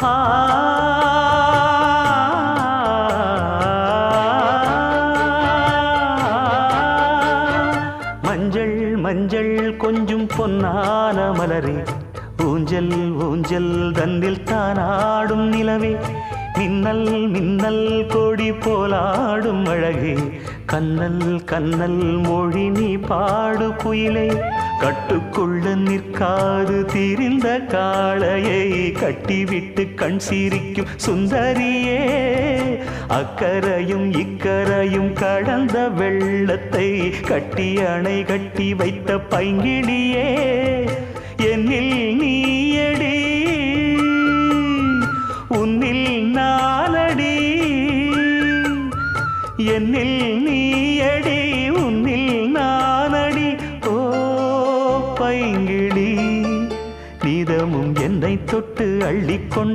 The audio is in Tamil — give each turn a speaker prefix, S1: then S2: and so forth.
S1: ஆ மஞ்சள் மஞ்சள் கொஞ்சம் பொன்னான மலரே ஊஞ்சல் ஊஞ்சல் தன்னில் தானாடும் நிலவே மின்னல் மின்னல் கொடி போலாடும் அழகே கண்ணல் கண்ணல் மொழி நீ பாடு குயிலே கட்டுக்குள்ள நிற்காது திரிந்த காளையை கட்டிவிட்டு கண் சிரிக்கும் சுந்தரியே அக்கரையும் இக்கரையும் கடந்த வெள்ளத்தை கட்டி அணை கட்டி வைத்த பைங்கிளியே என்னில் நீயடி உன்னில் நானடி என்னில் நீயடி உன்னில் நானடி ஓ பைங்கிளி நீதமும் என்னை தொட்டு அள்ளிக்கொண்டு